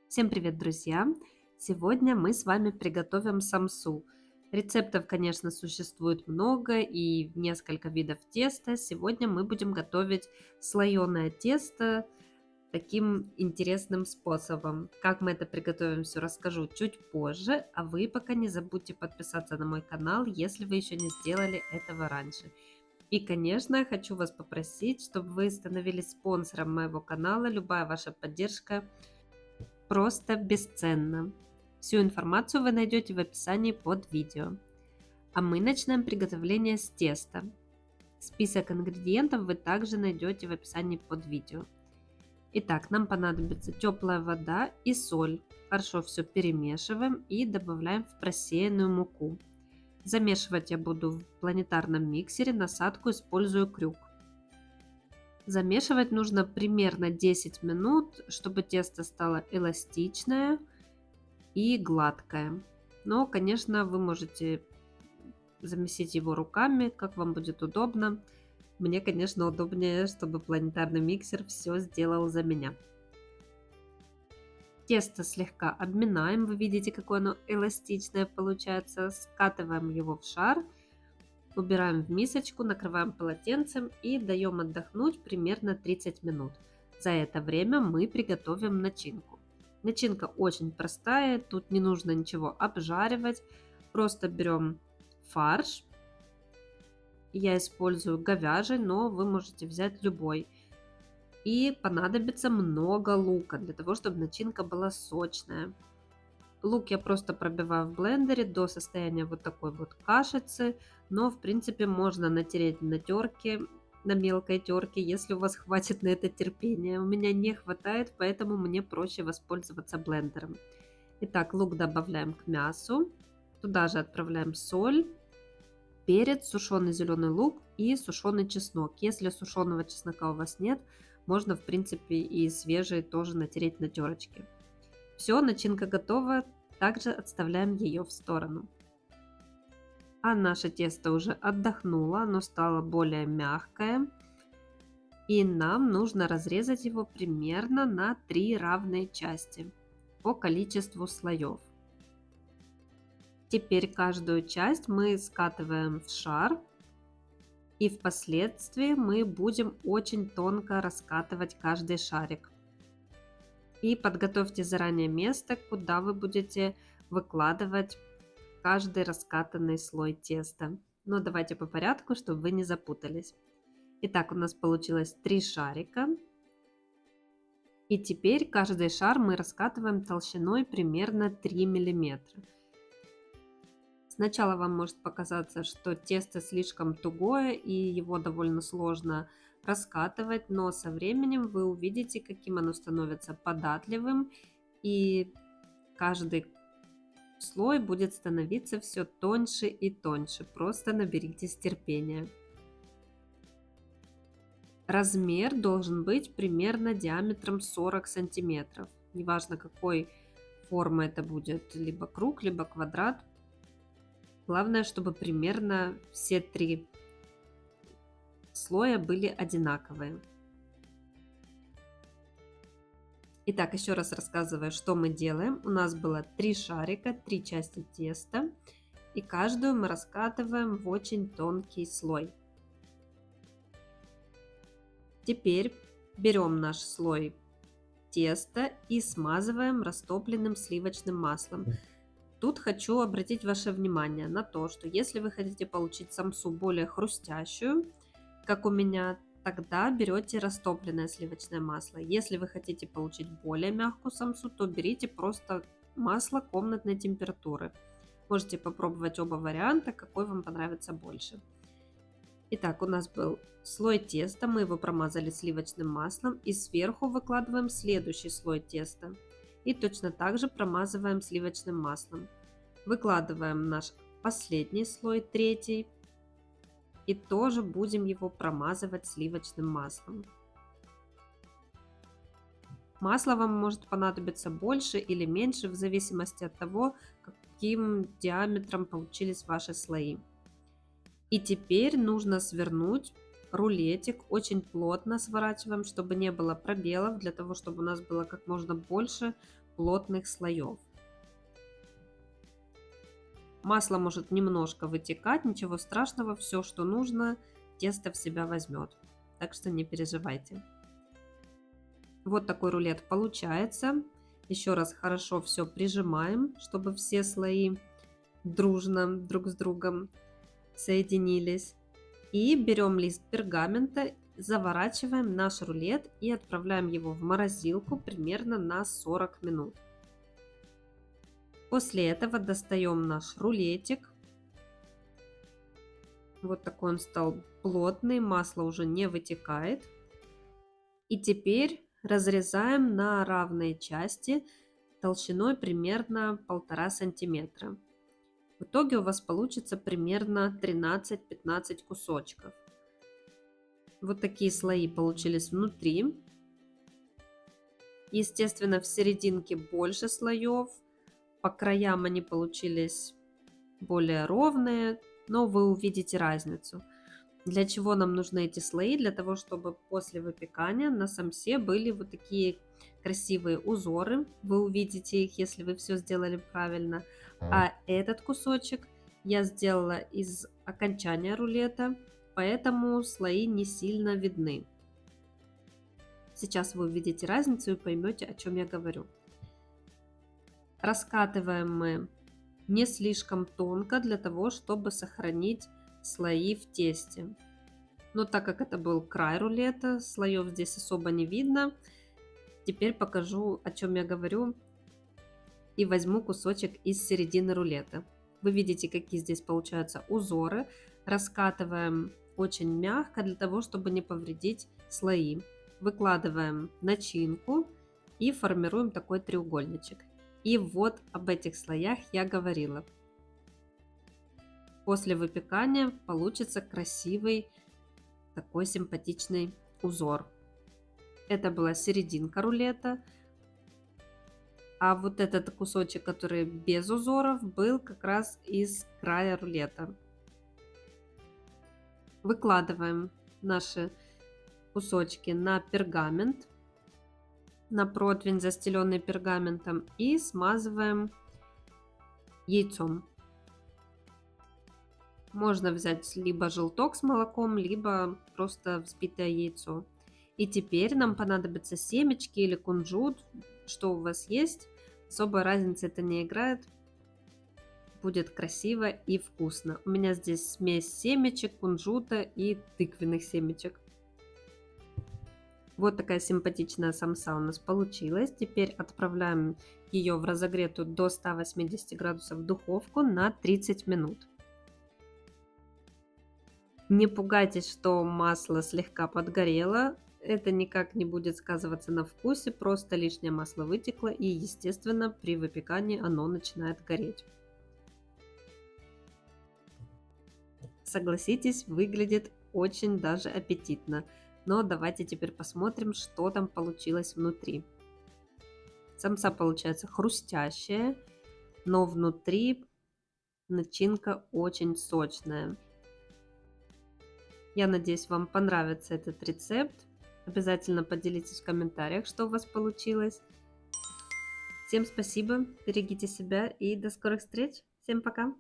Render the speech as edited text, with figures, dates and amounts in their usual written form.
Всем привет, друзья! Сегодня мы с вами приготовим самсу. Рецептов, конечно, существует много и несколько видов теста. Сегодня мы будем готовить слоеное тесто таким интересным способом. Как мы это приготовим, все расскажу чуть позже, а вы пока не забудьте подписаться на мой канал, если вы еще не сделали этого раньше. И, конечно, хочу вас попросить, чтобы вы становились спонсором моего канала. Любая ваша поддержка просто бесценно. Всю информацию вы найдете в описании под видео. А мы начинаем приготовление с теста. Список ингредиентов вы также найдете в описании под видео. Итак, нам понадобится теплая вода и соль. Хорошо все перемешиваем и добавляем в просеянную муку. Замешивать я буду в планетарном миксере, насадку использую крюк. Замешивать нужно примерно 10 минут, чтобы тесто стало эластичное и гладкое. Но, конечно, вы можете замесить его руками, как вам будет удобно. Мне, конечно, удобнее, чтобы планетарный миксер все сделал за меня. Тесто слегка обминаем, вы видите, какое оно эластичное получается. Скатываем его в шар, убираем в мисочку, накрываем полотенцем и даем отдохнуть примерно 30 минут. За это время мы приготовим начинку. Начинка очень простая, тут не нужно ничего обжаривать. Просто берем фарш. Я использую говяжий, но вы можете взять любой. И понадобится много лука для того, чтобы начинка была сочная. Лук я просто пробиваю в блендере до состояния вот такой вот кашицы, но в принципе можно натереть на терке, на мелкой терке, если у вас хватит на это терпения. У меня не хватает, поэтому мне проще воспользоваться блендером. Итак, лук добавляем к мясу, туда же отправляем соль, перец, сушеный зеленый лук и сушеный чеснок. Если сушеного чеснока у вас нет, можно в принципе и свежий тоже натереть на терочке. Все, начинка готова, также отставляем ее в сторону. А наше тесто уже отдохнуло, оно стало более мягкое. И нам нужно разрезать его примерно на 3 равные части по количеству слоев. Теперь каждую часть мы скатываем в шар. И впоследствии мы будем очень тонко раскатывать каждый шарик. И подготовьте заранее место, куда вы будете выкладывать каждый раскатанный слой теста. Но давайте по порядку, чтобы вы не запутались. Итак, у нас получилось 3 шарика. И теперь каждый шар мы раскатываем толщиной примерно 3 миллиметра. Сначала вам может показаться, что тесто слишком тугое и его довольно сложно раскатывать, но со временем вы увидите, каким оно становится податливым, и каждый слой будет становиться все тоньше и тоньше. Просто наберитесь терпения. Размер должен быть примерно диаметром 40 сантиметров. Неважно, какой формы это будет, либо круг, либо квадрат. Главное, чтобы примерно все 3 слоя были одинаковые. Итак, еще раз рассказываю, что мы делаем. У нас было 3 шарика, 3 части теста, и каждую мы раскатываем в очень тонкий слой. Теперь берем наш слой теста и смазываем растопленным сливочным маслом. Тут хочу обратить ваше внимание на то, что если вы хотите получить самсу более хрустящую, как у меня, тогда берете растопленное сливочное масло. Если вы хотите получить более мягкую самсу, то берите просто масло комнатной температуры. Можете попробовать оба варианта, какой вам понравится больше. Итак, у нас был слой теста, мы его промазали сливочным маслом и сверху выкладываем следующий слой теста. И точно так же промазываем сливочным маслом. Выкладываем наш последний слой, третий, и тоже будем его промазывать сливочным маслом. Масла вам может понадобиться больше или меньше в зависимости от того, каким диаметром получились ваши слои. И теперь нужно свернуть рулетик, очень плотно сворачиваем, чтобы не было пробелов, для того, чтобы у нас было как можно больше плотных слоев. Масло может немножко вытекать, ничего страшного, все, что нужно, тесто в себя возьмет. Так что не переживайте. Вот такой рулет получается. Еще раз хорошо все прижимаем, чтобы все слои дружно друг с другом соединились. И берем лист пергамента, заворачиваем наш рулет и отправляем его в морозилку примерно на 40 минут. После этого достаем наш рулетик. Вот такой он стал плотный, масло уже не вытекает. И теперь разрезаем на равные части толщиной примерно 1,5 сантиметра. В итоге у вас получится примерно 13-15 кусочков. Вот такие слои получились внутри. Естественно, в серединке больше слоев. По краям они получились более ровные, но вы увидите разницу. Для чего нам нужны эти слои? Для того, чтобы после выпекания на самсе были вот такие красивые узоры. Вы увидите их, если вы все сделали правильно. А этот кусочек я сделала из окончания рулета, поэтому слои не сильно видны. Сейчас вы увидите разницу и поймете, о чем я говорю. Раскатываем мы не слишком тонко для того, чтобы сохранить слои в тесте. Но так как это был край рулета, слоев здесь особо не видно. Теперь покажу, о чем я говорю, и возьму кусочек из середины рулета. Вы видите, какие здесь получаются узоры. Раскатываем очень мягко для того, чтобы не повредить слои. Выкладываем начинку и формируем такой треугольничек. И вот об этих слоях я говорила. После выпекания получится красивый такой симпатичный узор. Это была серединка рулета. А вот этот кусочек, который без узоров, был как раз из края рулета. Выкладываем наши кусочки на пергамент, на противень, застеленный пергаментом, и смазываем яйцом. Можно взять либо желток с молоком, либо просто взбитое яйцо. И теперь нам понадобятся семечки или кунжут, что у вас есть. Особой разницы это не играет. Будет красиво и вкусно. У меня здесь смесь семечек, кунжута и тыквенных семечек. Вот такая симпатичная самса у нас получилась. Теперь отправляем ее в разогретую до 180 градусов духовку на 30 минут. Не пугайтесь, что масло слегка подгорело. Это никак не будет сказываться на вкусе, просто лишнее масло вытекло и, естественно, при выпекании оно начинает гореть. Согласитесь, выглядит очень даже аппетитно. Но давайте теперь посмотрим, что там получилось внутри. Самса получается хрустящая, но внутри начинка очень сочная. Я надеюсь, вам понравится этот рецепт. Обязательно поделитесь в комментариях, что у вас получилось. Всем спасибо, берегите себя и до скорых встреч. Всем пока!